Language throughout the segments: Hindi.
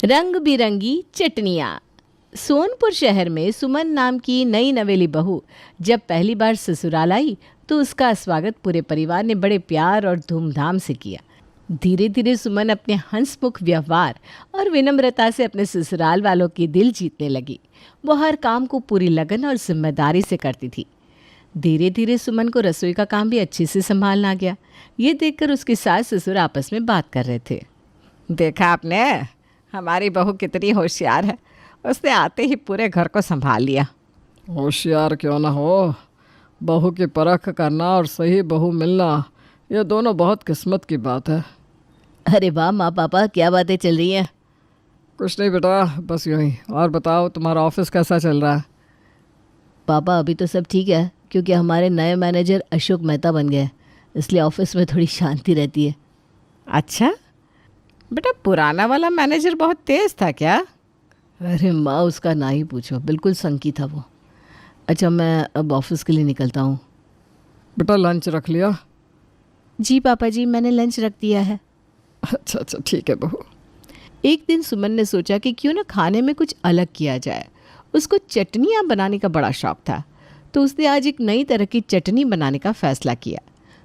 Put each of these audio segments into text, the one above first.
रंग बिरंगी चटनियाँ। सोनपुर शहर में सुमन नाम की नई नवेली बहू जब पहली बार ससुराल आई तो उसका स्वागत पूरे परिवार ने बड़े प्यार और धूमधाम से किया। धीरे धीरे सुमन अपने हंसमुख व्यवहार और विनम्रता से अपने ससुराल वालों की दिल जीतने लगी। वो हर काम को पूरी लगन और जिम्मेदारी से करती थी। धीरे धीरे सुमन को रसोई का काम भी अच्छे से संभालना आ गया। ये देखकर उसकी सास ससुर आपस में बात कर रहे थे। देखा आपने, हमारी बहू कितनी होशियार है। उसने आते ही पूरे घर को संभाल लिया। होशियार क्यों ना हो, बहू की परख करना और सही बहू मिलना ये दोनों बहुत किस्मत की बात है। अरे वाह माँ पापा, क्या बातें चल रही हैं? कुछ नहीं बेटा, बस यूँ ही। और बताओ, तुम्हारा ऑफिस कैसा चल रहा है? पापा अभी तो सब ठीक है, क्योंकि हमारे नए मैनेजर अशोक मेहता बन गए, इसलिए ऑफिस में थोड़ी शांति रहती है। अच्छा बेटा, पुराना वाला मैनेजर बहुत तेज था क्या? अरे माँ, उसका ना ही पूछो, बिल्कुल संकी था वो। अच्छा, मैं अब ऑफिस के लिए निकलता हूँ। बेटा लंच रख लिया? जी पापा जी, मैंने लंच रख दिया है। अच्छा अच्छा, ठीक है बहू। एक दिन सुमन ने सोचा कि क्यों ना खाने में कुछ अलग किया जाए। उसको चटनियाँ बनाने का बड़ा शौक था, तो उसने आज एक नई तरह की चटनी बनाने का फैसला किया।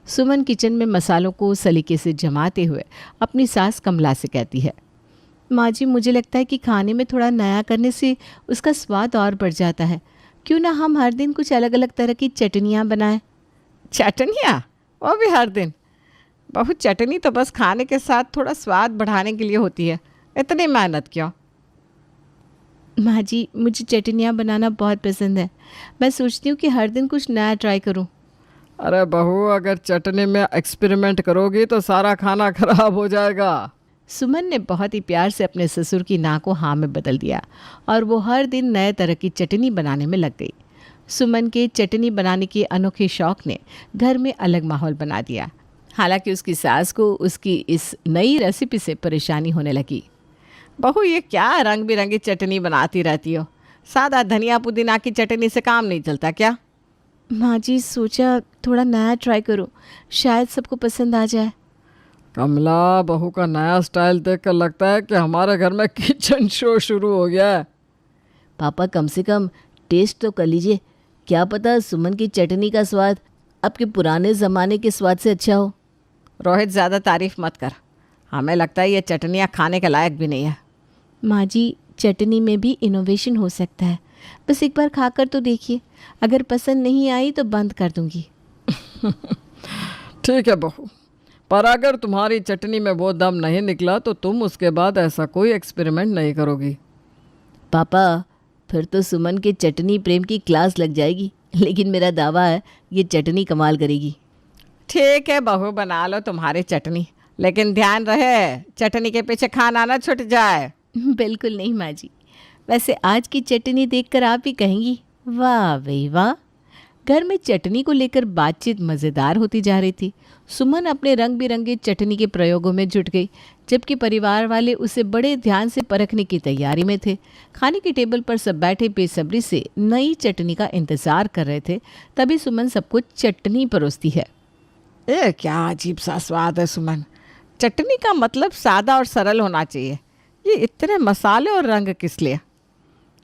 सुमन किचन में मसालों को सलीके से जमाते हुए अपनी सास कमला से कहती है, माँ जी, मुझे लगता है कि खाने में थोड़ा नया करने से उसका स्वाद और बढ़ जाता है। क्यों ना हम हर दिन कुछ अलग अलग तरह की चटनियाँ बनाएं। चटनियाँ? वो भी हर दिन? बहू, चटनी तो बस खाने के साथ थोड़ा स्वाद बढ़ाने के लिए होती है, इतनी मेहनत क्यों? माँ जी, मुझे चटनियाँ बनाना बहुत पसंद है। मैं सोचती हूँ कि हर दिन कुछ नया ट्राई करूँ। अरे बहू, अगर चटनी में एक्सपेरिमेंट करोगी तो सारा खाना खराब हो जाएगा। सुमन ने बहुत ही प्यार से अपने ससुर की ना को हाँ में बदल दिया और वो हर दिन नए तरह की चटनी बनाने में लग गई। सुमन के चटनी बनाने के अनोखे शौक ने घर में अलग माहौल बना दिया। हालांकि उसकी सास को उसकी इस नई रेसिपी से परेशानी होने लगी। बहू, ये क्या रंग बिरंगी चटनी बनाती रहती हो? सादा धनिया पुदीना की चटनी से काम नहीं चलता क्या? माँ जी, सोचा थोड़ा नया ट्राई करूँ, शायद सबको पसंद आ जाए। कमला, बहू का नया स्टाइल देखकर लगता है कि हमारे घर में किचन शो शुरू हो गया है। पापा, कम से कम टेस्ट तो कर लीजिए। क्या पता सुमन की चटनी का स्वाद आपके पुराने ज़माने के स्वाद से अच्छा हो। रोहित, ज़्यादा तारीफ मत कर। हमें लगता है ये चटनियाँ खाने के लायक भी नहीं है। माँ जी, चटनी में भी इनोवेशन हो सकता है। बस एक बार खाकर तो देखिए, अगर पसंद नहीं आई तो बंद कर दूंगी। ठीक है बहू, पर अगर तुम्हारी चटनी में वो दम नहीं निकला तो तुम उसके बाद ऐसा कोई एक्सपेरिमेंट नहीं करोगी। पापा, फिर तो सुमन के चटनी प्रेम की क्लास लग जाएगी, लेकिन मेरा दावा है ये चटनी कमाल करेगी। ठीक है बहू, बना लो तुम्हारी चटनी, लेकिन ध्यान रहे चटनी के पीछे खाना ना छूट जाए। बिल्कुल नहीं माँ जी। वैसे आज की चटनी देखकर आप ही कहेंगी, वाह भाई वाह। घर में चटनी को लेकर बातचीत मज़ेदार होती जा रही थी। सुमन अपने रंग बिरंगे चटनी के प्रयोगों में जुट गई, जबकि परिवार वाले उसे बड़े ध्यान से परखने की तैयारी में थे। खाने की टेबल पर सब बैठे बेसब्री से नई चटनी का इंतज़ार कर रहे थे। तभी सुमन सबको चटनी परोसती है। ये क्या अजीब सा स्वाद है सुमन। चटनी का मतलब सादा और सरल होना चाहिए। ये इतने मसाले और रंग किस लिए?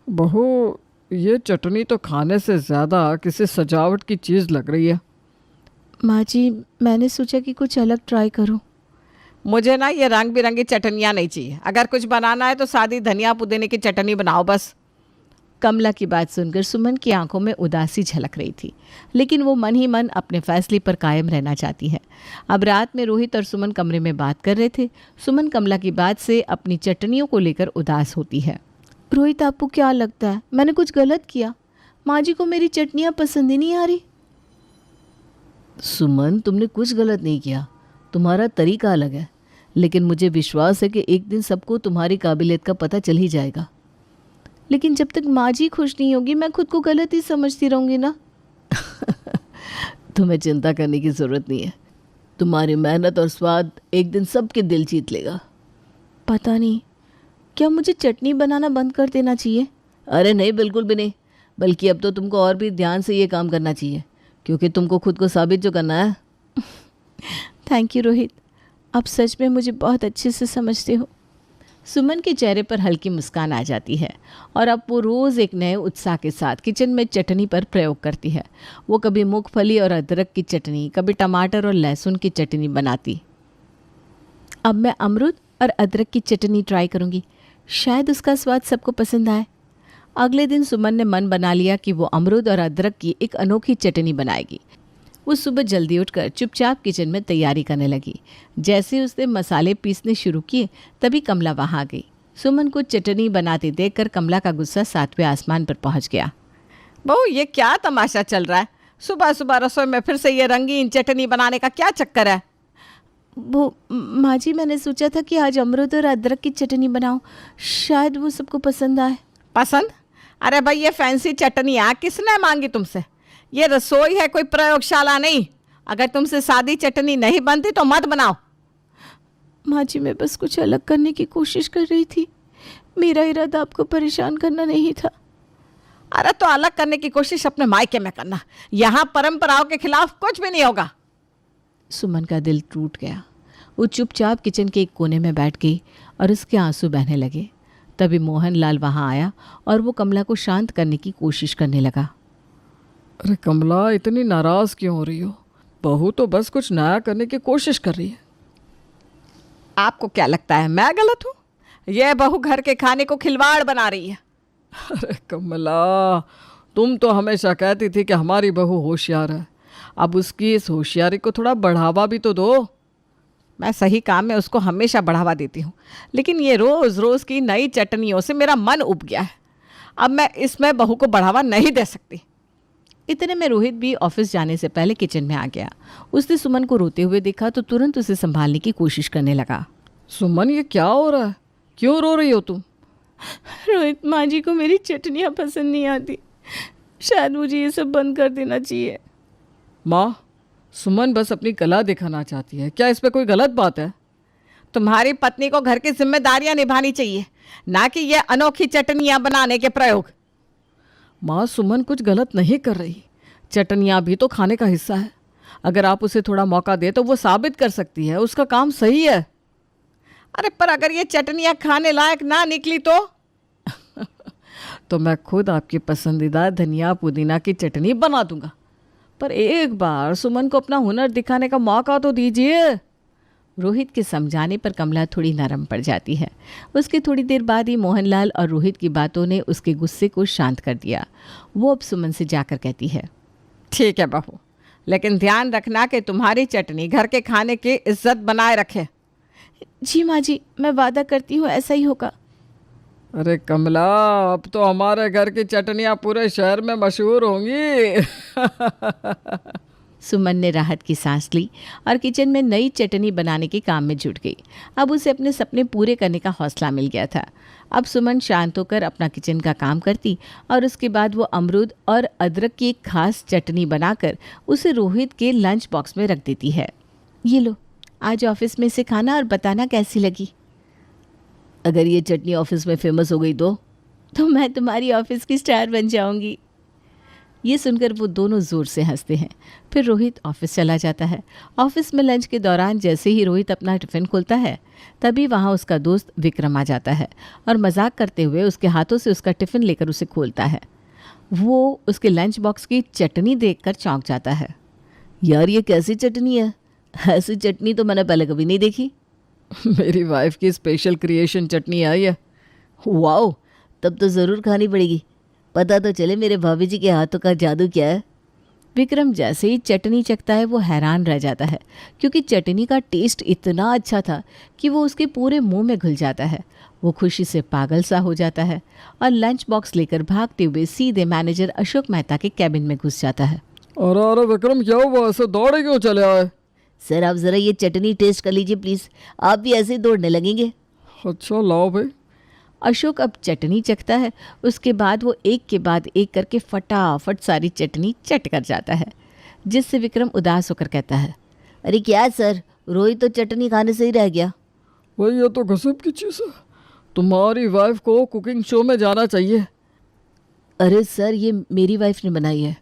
बहू, ये चटनी तो खाने से ज़्यादा किसी सजावट की चीज़ लग रही है। माँ जी, मैंने सोचा कि कुछ अलग ट्राई करूँ। मुझे ना ये रंग बिरंगी चटनियाँ नहीं चाहिए। अगर कुछ बनाना है तो सादी धनिया पुदीने की चटनी बनाओ बस। कमला की बात सुनकर सुमन की आंखों में उदासी झलक रही थी, लेकिन वो मन ही मन अपने फैसले पर कायम रहना चाहती है। अब रात में रोहित और सुमन कमरे में बात कर रहे थे। सुमन कमला की बात से अपनी चटनियों को लेकर उदास होती है। रोहित, आपको क्या लगता है मैंने कुछ गलत किया? माँ जी को मेरी चटनियाँ पसंद ही नहीं आ रही। सुमन, तुमने कुछ गलत नहीं किया, तुम्हारा तरीका अलग है, लेकिन मुझे विश्वास है कि एक दिन सबको तुम्हारी काबिलियत का पता चल ही जाएगा। लेकिन जब तक माँ जी खुश नहीं होगी मैं खुद को गलत ही समझती रहूँगी ना। तुम्हें चिंता करने की ज़रूरत नहीं है। तुम्हारी मेहनत और स्वाद एक दिन सबके दिल जीत लेगा। पता नहीं, क्या मुझे चटनी बनाना बंद कर देना चाहिए? अरे नहीं, बिल्कुल भी नहीं। बल्कि अब तो तुमको और भी ध्यान से ये काम करना चाहिए, क्योंकि तुमको खुद को साबित जो करना है। थैंक यू रोहित, आप सच में मुझे बहुत अच्छे से समझते हो। सुमन के चेहरे पर हल्की मुस्कान आ जाती है और अब वो रोज़ एक नए उत्साह के साथ किचन में चटनी पर प्रयोग करती है। वो कभी मूंगफली और अदरक की चटनी, कभी टमाटर और लहसुन की चटनी बनाती। अब मैं अमरूद और अदरक की चटनी ट्राई करूँगी, शायद उसका स्वाद सबको पसंद आए। अगले दिन सुमन ने मन बना लिया कि वो अमरूद और अदरक की एक अनोखी चटनी बनाएगी। वो सुबह जल्दी उठकर चुपचाप किचन में तैयारी करने लगी। जैसे ही उसने मसाले पीसने शुरू किए तभी कमला वहाँ आ गई। सुमन को चटनी बनाते देखकर कमला का गुस्सा 7वें आसमान पर पहुँच गया। बहू, ये क्या तमाशा चल रहा है? सुबह सुबह रसोई में फिर से ये रंगीन चटनी बनाने का क्या चक्कर है? वो माँ जी, मैंने सोचा था कि आज अमरूद और अदरक की चटनी बनाऊं, शायद वो सबको पसंद आए। पसंद? अरे भाई, ये फैंसी चटनियाँ किसने मांगी तुमसे? ये रसोई है, कोई प्रयोगशाला नहीं। अगर तुमसे सादी चटनी नहीं बनती तो मत बनाओ। माँ जी, मैं बस कुछ अलग करने की कोशिश कर रही थी, मेरा इरादा आपको परेशान करना नहीं था। अरे तो अलग करने की कोशिश अपने मायके में करना, यहाँ परंपराओं के खिलाफ कुछ भी नहीं होगा। सुमन का दिल टूट गया। वो चुपचाप किचन के एक कोने में बैठ गई और उसके आंसू बहने लगे। तभी मोहनलाल वहाँ आया और वो कमला को शांत करने की कोशिश करने लगा। अरे कमला, इतनी नाराज़ क्यों हो रही हो? बहू तो बस कुछ नया करने की कोशिश कर रही है। आपको क्या लगता है मैं गलत हूँ? यह बहू घर के खाने को खिलवाड़ बना रही है। अरे कमला, तुम तो हमेशा कहती थी कि हमारी बहू होशियार है। अब उसकी इस होशियारी को थोड़ा बढ़ावा भी तो दो। मैं सही काम में उसको हमेशा बढ़ावा देती हूँ, लेकिन ये रोज़ रोज़ की नई चटनियों से मेरा मन उब गया है। अब मैं इसमें बहू को बढ़ावा नहीं दे सकती। इतने में रोहित भी ऑफिस जाने से पहले किचन में आ गया। उसने सुमन को रोते हुए देखा तो तुरंत उसे संभालने की कोशिश करने लगा। सुमन, ये क्या हो रहा है? क्यों रो रही हो तुम? रोहित, माँ जी को मेरी चटनियाँ पसंद नहीं आती, शायद मुझे ये सब बंद कर देना चाहिए। माँ, सुमन बस अपनी कला दिखाना चाहती है, क्या इस पे कोई गलत बात है? तुम्हारी पत्नी को घर की जिम्मेदारियां निभानी चाहिए, ना कि ये अनोखी चटनियां बनाने के प्रयोग। माँ, सुमन कुछ गलत नहीं कर रही। चटनियाँ भी तो खाने का हिस्सा है। अगर आप उसे थोड़ा मौका दे तो वो साबित कर सकती है उसका काम सही है। अरे पर अगर ये चटनियाँ खाने लायक ना निकली तो मैं खुद आपकी पसंदीदा धनिया पुदीना की चटनी बना दूंगा। पर एक बार सुमन को अपना हुनर दिखाने का मौका तो दीजिए। रोहित के समझाने पर कमला थोड़ी नरम पड़ जाती है। उसके थोड़ी देर बाद ही मोहनलाल और रोहित की बातों ने उसके गुस्से को शांत कर दिया। वो अब सुमन से जाकर कहती है, ठीक है बहू, लेकिन ध्यान रखना कि तुम्हारी चटनी घर के खाने की इज्जत बनाए रखे। जी माँ जी, मैं वादा करती हूँ ऐसा ही होगा। अरे कमला, अब तो हमारे घर की चटनियाँ पूरे शहर में मशहूर होंगी। सुमन ने राहत की सांस ली और किचन में नई चटनी बनाने के काम में जुट गई। अब उसे अपने सपने पूरे करने का हौसला मिल गया था। अब सुमन शांत होकर अपना किचन का काम करती और उसके बाद वो अमरूद और अदरक की एक खास चटनी बनाकर उसे रोहित के लंच बॉक्स में रख देती है। ये लो, आज ऑफिस में इसे खाना और बताना कैसी लगी। अगर ये चटनी ऑफिस में फेमस हो गई तो मैं तुम्हारी ऑफिस की स्टार बन जाऊंगी। ये सुनकर वो दोनों ज़ोर से हंसते हैं। फिर रोहित ऑफिस चला जाता है। ऑफिस में लंच के दौरान जैसे ही रोहित अपना टिफ़िन खोलता है तभी वहाँ उसका दोस्त विक्रम आ जाता है और मजाक करते हुए उसके हाथों से उसका टिफ़िन लेकर उसे खोलता है। वो उसके लंच बॉक्स की चटनी देखकर चौंक जाता है। यार, ये कैसी चटनी है? ऐसी चटनी तो मैंने पहले कभी नहीं देखी। मेरी वाइफ की स्पेशल क्रिएशन चटनी आई है। वाओ, तब तो ज़रूर खानी पड़ेगी, पता तो चले मेरे भाभी जी के हाथों का जादू क्या है। विक्रम जैसे ही चटनी चखता है वो हैरान रह जाता है, क्योंकि चटनी का टेस्ट इतना अच्छा था कि वो उसके पूरे मुंह में घुल जाता है। वो खुशी से पागल सा हो जाता है और लंच बॉक्स लेकर भागते हुए सीधे मैनेजर अशोक मेहता के कैबिन में घुस जाता है। अरे विक्रम, क्या हुआ? ऐसे दौड़े क्यों चले आए? सर, आप ज़रा ये चटनी टेस्ट कर लीजिए प्लीज़, आप भी ऐसे ही दौड़ने लगेंगे। अच्छा, लाओ भाई। अशोक अब चटनी चखता है। उसके बाद वो एक के बाद एक करके फटाफट सारी चटनी चट कर जाता है, जिससे विक्रम उदास होकर कहता है, अरे क्या सर, रोहित तो चटनी खाने से ही रह गया। भाई, ये तो गजब की चीज़ है। तुम्हारी वाइफ को कुकिंग शो में जाना चाहिए। अरे सर, ये मेरी वाइफ ने बनाई है।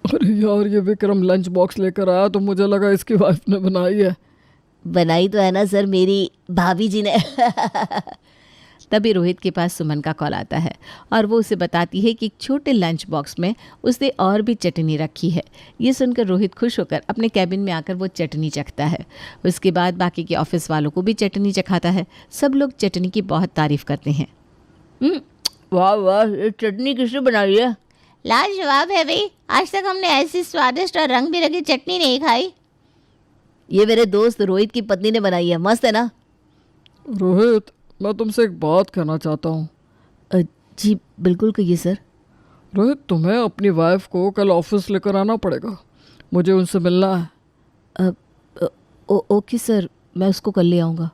अरे यार, ये विक्रम लंच बॉक्स लेकर आया तो मुझे लगा इसकी वाइफ ने बनाई है। बनाई तो है ना सर मेरी भाभी जी ने। तभी रोहित के पास सुमन का कॉल आता है और वो उसे बताती है कि एक छोटे लंच बॉक्स में उसने और भी चटनी रखी है। ये सुनकर रोहित खुश होकर अपने कैबिन में आकर वो चटनी चखता है। उसके बाद बाकी के ऑफिस वालों को भी चटनी चखाता है। सब लोग चटनी की बहुत तारीफ करते हैं। वाह वाह, ये चटनी किसने बनाई है? लाजवाब है भाई, आज तक हमने ऐसी स्वादिष्ट और रंग बिरंगी चटनी नहीं खाई। ये मेरे दोस्त रोहित की पत्नी ने बनाई है, मस्त है ना? रोहित, मैं तुमसे एक बात कहना चाहता हूँ। जी बिल्कुल कहिए सर। रोहित, तुम्हें अपनी वाइफ को कल ऑफिस लेकर आना पड़ेगा, मुझे उनसे मिलना है। ओके सर, मैं उसको कल ले आऊँगा।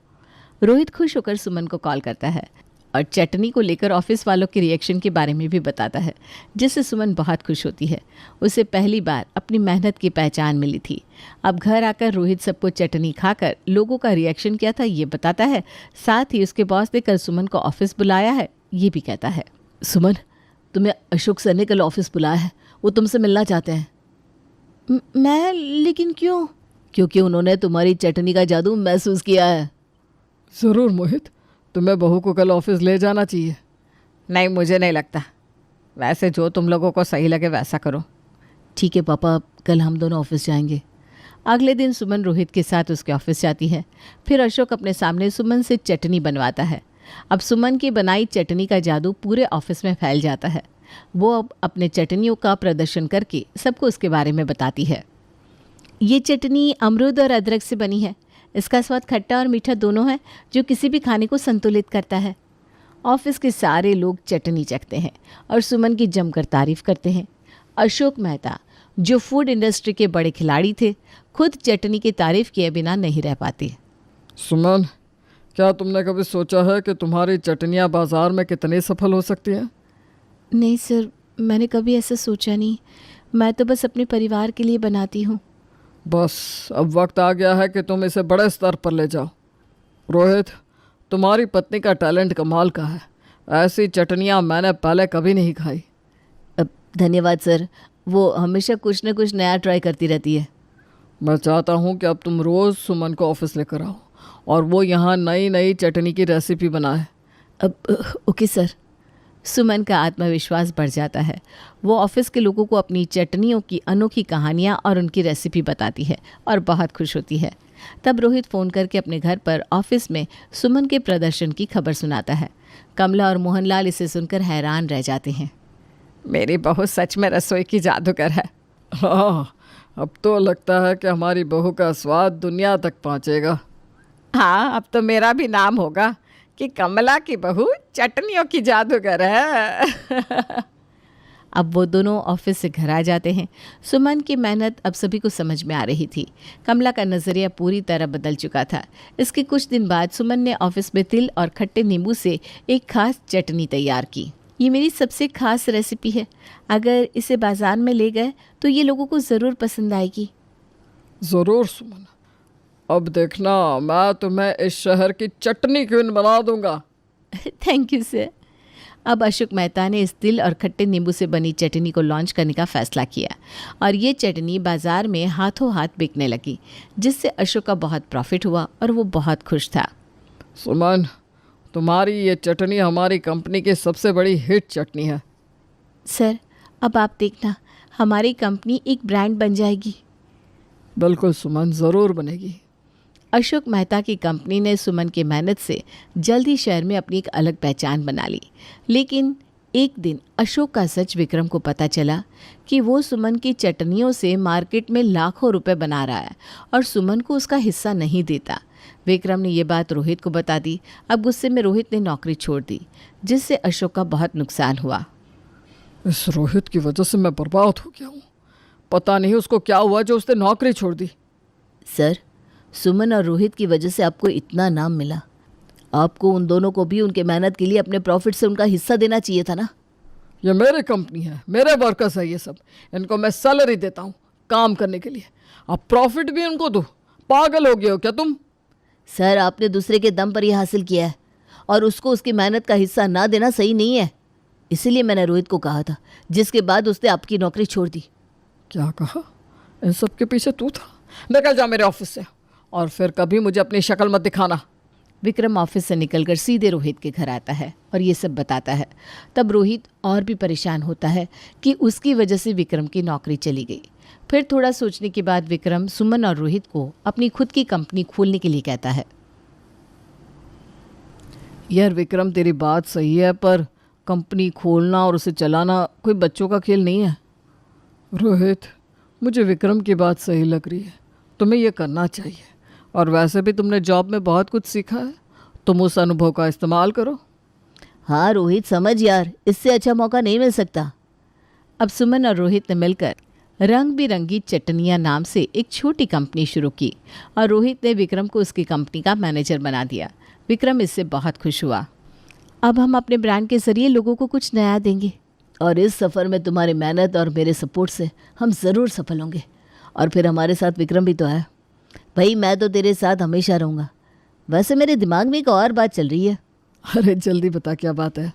रोहित खुश होकर सुमन को कॉल करता है और चटनी को लेकर ऑफिस वालों के रिएक्शन के बारे में भी बताता है, जिससे सुमन बहुत खुश होती है। उसे पहली बार अपनी मेहनत की पहचान मिली थी। अब घर आकर रोहित सबको चटनी खाकर लोगों का रिएक्शन क्या था ये बताता है। साथ ही उसके बॉस ने कल सुमन को ऑफिस बुलाया है ये भी कहता है। सुमन, तुम्हें अशोक सर ने कल ऑफिस बुलाया है, वो तुमसे मिलना चाहते हैं। मैं? लेकिन क्यों? क्योंकि उन्होंने तुम्हारी चटनी का जादू महसूस किया है। ज़रूर मोहित, तुम्हें बहू को कल ऑफिस ले जाना चाहिए। नहीं, मुझे नहीं लगता। वैसे जो तुम लोगों को सही लगे वैसा करो। ठीक है पापा, कल हम दोनों ऑफिस जाएंगे। अगले दिन सुमन रोहित के साथ उसके ऑफिस जाती है। फिर अशोक अपने सामने सुमन से चटनी बनवाता है। अब सुमन की बनाई चटनी का जादू पूरे ऑफिस में फैल जाता है। वो अब अपने चटनियों का प्रदर्शन करके सबको उसके बारे में बताती है। ये चटनी अमरूद और अदरक से बनी है। इसका स्वाद खट्टा और मीठा दोनों है, जो किसी भी खाने को संतुलित करता है। ऑफिस के सारे लोग चटनी चखते हैं और सुमन की जमकर तारीफ करते हैं। अशोक मेहता, जो फूड इंडस्ट्री के बड़े खिलाड़ी थे, खुद चटनी की तारीफ किए बिना नहीं रह पाते। सुमन, क्या तुमने कभी सोचा है कि तुम्हारी चटनियाँ बाज़ार में कितनी सफल हो सकती हैं? नहीं सर, मैंने कभी ऐसा सोचा नहीं। मैं तो बस अपने परिवार के लिए बनाती हूँ। बस अब वक्त आ गया है कि तुम इसे बड़े स्तर पर ले जाओ। रोहित, तुम्हारी पत्नी का टैलेंट कमाल का है। ऐसी चटनियाँ मैंने पहले कभी नहीं खाई। धन्यवाद सर, वो हमेशा कुछ न कुछ नया ट्राई करती रहती है। मैं चाहता हूँ कि अब तुम रोज़ सुमन को ऑफिस लेकर आओ और वो यहाँ नई नई चटनी की रेसिपी बनाए। Okay sir. सुमन का आत्मविश्वास बढ़ जाता है। वो ऑफिस के लोगों को अपनी चटनियों की अनोखी कहानियाँ और उनकी रेसिपी बताती है और बहुत खुश होती है। तब रोहित फ़ोन करके अपने घर पर ऑफिस में सुमन के प्रदर्शन की खबर सुनाता है। कमला और मोहनलाल इसे सुनकर हैरान रह जाते हैं। मेरी बहू सच में रसोई की जादूगर है। हाँ, अब तो लगता है कि हमारी बहू का स्वाद दुनिया तक पहुँचेगा। हाँ, अब तो मेरा भी नाम होगा कि कमला की बहू चटनियों की जादूगर है। अब वो दोनों ऑफिस से घर आ जाते हैं। सुमन की मेहनत अब सभी को समझ में आ रही थी। कमला का नज़रिया पूरी तरह बदल चुका था। इसके कुछ दिन बाद सुमन ने ऑफिस में तिल और खट्टे नींबू से एक खास चटनी तैयार की। ये मेरी सबसे खास रेसिपी है। अगर इसे बाज़ार में ले गए तो ये लोगों को ज़रूर पसंद आएगी। ज़रूर सुमन, अब देखना मैं तुम्हें इस शहर की चटनी क्वीन बना दूंगा। Thank you sir. अब अशोक मेहता ने इस तिल और खट्टे नींबू से बनी चटनी को लॉन्च करने का फैसला किया और ये चटनी बाज़ार में हाथों हाथ बिकने लगी, जिससे अशोक का बहुत प्रॉफिट हुआ और वो बहुत खुश था। सुमन, तुम्हारी ये चटनी हमारी कंपनी की सबसे बड़ी हिट चटनी है। सर, अब आप देखना, हमारी कंपनी एक ब्रांड बन जाएगी। बिल्कुल सुमन, ज़रूर बनेगी। अशोक मेहता की कंपनी ने सुमन की मेहनत से जल्द ही शहर में अपनी एक अलग पहचान बना ली। लेकिन एक दिन अशोक का सच विक्रम को पता चला कि वो सुमन की चटनियों से मार्केट में लाखों रुपए बना रहा है और सुमन को उसका हिस्सा नहीं देता। विक्रम ने ये बात रोहित को बता दी। अब गुस्से में रोहित ने नौकरी छोड़ दी, जिससे अशोक का बहुत नुकसान हुआ। इस रोहित की वजह से मैं बर्बाद हो गया हूँ। पता नहीं उसको क्या हुआ जो उसने नौकरी छोड़ दी। सर, सुमन और रोहित की वजह से आपको इतना नाम मिला। आपको उन दोनों को भी उनके मेहनत के लिए अपने प्रॉफिट से उनका हिस्सा देना चाहिए था ना। ये मेरी कंपनी है, मेरे वर्कर्स है ये सब। इनको मैं सैलरी देता हूँ काम करने के लिए। अब प्रॉफिट भी इनको दो। पागल हो गए हो क्या तुम? सर, आपने दूसरे के दम पर यह हासिल किया है और उसको उसकी मेहनत का हिस्सा ना देना सही नहीं है। इसीलिए मैंने रोहित को कहा था, जिसके बाद उसने आपकी नौकरी छोड़ दी। क्या कहा? इन सब के पीछे तू था? निकल जा मेरे ऑफिस से और फिर कभी मुझे अपनी शक्ल मत दिखाना। विक्रम ऑफिस से निकलकर सीधे रोहित के घर आता है और ये सब बताता है। तब रोहित और भी परेशान होता है कि उसकी वजह से विक्रम की नौकरी चली गई। फिर थोड़ा सोचने के बाद विक्रम सुमन और रोहित को अपनी खुद की कंपनी खोलने के लिए कहता है। यार विक्रम, तेरी बात सही है, पर कंपनी खोलना और उसे चलाना कोई बच्चों का खेल नहीं है। रोहित, मुझे विक्रम की बात सही लग रही है, तुम्हें यह करना चाहिए। और वैसे भी तुमने जॉब में बहुत कुछ सीखा है, तुम उस अनुभव का इस्तेमाल करो। हाँ रोहित, समझ यार, इससे अच्छा मौका नहीं मिल सकता। अब सुमन और रोहित ने मिलकर रंग बिरंगी चटनियाँ नाम से एक छोटी कंपनी शुरू की और रोहित ने विक्रम को उसकी कंपनी का मैनेजर बना दिया। विक्रम इससे बहुत खुश हुआ। अब हम अपने ब्रांड के जरिए लोगों को कुछ नया देंगे और इस सफ़र में तुम्हारी मेहनत और मेरे सपोर्ट से हम ज़रूर सफल होंगे। और फिर हमारे साथ विक्रम भी तो है। भाई मैं तो तेरे साथ हमेशा रहूँगा। वैसे मेरे दिमाग में एक और बात चल रही है। अरे जल्दी बता, क्या बात है?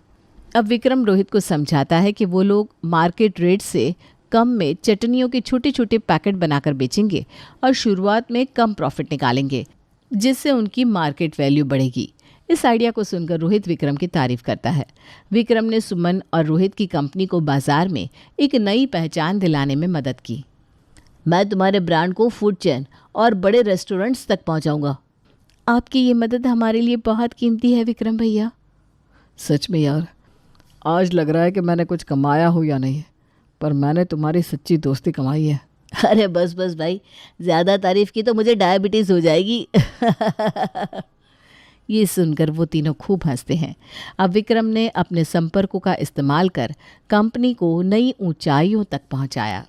अब विक्रम रोहित को समझाता है कि वो लोग मार्केट रेट से कम में चटनियों के छोटे छोटे पैकेट बनाकर बेचेंगे और शुरुआत में कम प्रॉफिट निकालेंगे, जिससे उनकी मार्केट वैल्यू बढ़ेगी। इस आइडिया को सुनकर रोहित विक्रम की तारीफ करता है। विक्रम ने सुमन और रोहित की कंपनी को बाजार में एक नई पहचान दिलाने में मदद की। मैं तुम्हारे ब्रांड को फूड चेन और बड़े रेस्टोरेंट्स तक पहुंचाऊंगा। आपकी ये मदद हमारे लिए बहुत कीमती है विक्रम भैया। सच में यार, आज लग रहा है कि मैंने कुछ कमाया हो या नहीं, पर मैंने तुम्हारी सच्ची दोस्ती कमाई है। अरे बस बस भाई, ज़्यादा तारीफ की तो मुझे डायबिटीज़ हो जाएगी। ये सुनकर वो तीनों खूब हंसते हैं। अब विक्रम ने अपने संपर्कों का इस्तेमाल कर कंपनी को नई ऊंचाइयों तक पहुंचाया,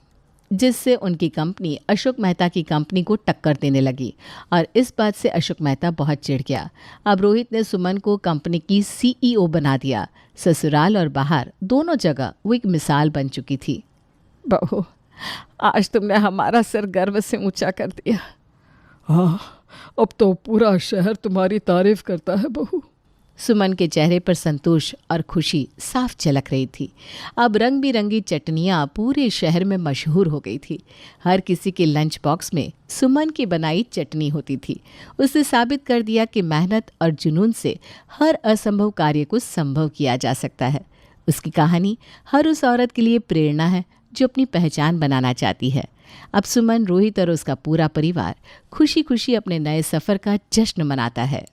जिससे उनकी कंपनी अशोक मेहता की कंपनी को टक्कर देने लगी और इस बात से अशोक मेहता बहुत चिढ़ गया। अब रोहित ने सुमन को कंपनी की CEO बना दिया। ससुराल और बाहर दोनों जगह वो एक मिसाल बन चुकी थी। बहू, आज तुमने हमारा सिर गर्व से ऊंचा कर दिया। हाँ, अब तो पूरा शहर तुम्हारी तारीफ करता है बहू। सुमन के चेहरे पर संतोष और खुशी साफ झलक रही थी। अब रंग बिरंगी चटनियाँ पूरे शहर में मशहूर हो गई थी। हर किसी के लंच बॉक्स में सुमन की बनाई चटनी होती थी। उसने साबित कर दिया कि मेहनत और जुनून से हर असंभव कार्य को संभव किया जा सकता है। उसकी कहानी हर उस औरत के लिए प्रेरणा है जो अपनी पहचान बनाना चाहती है। अब सुमन, रोहित और उसका पूरा परिवार खुशी खुशी अपने नए सफ़र का जश्न मनाता है।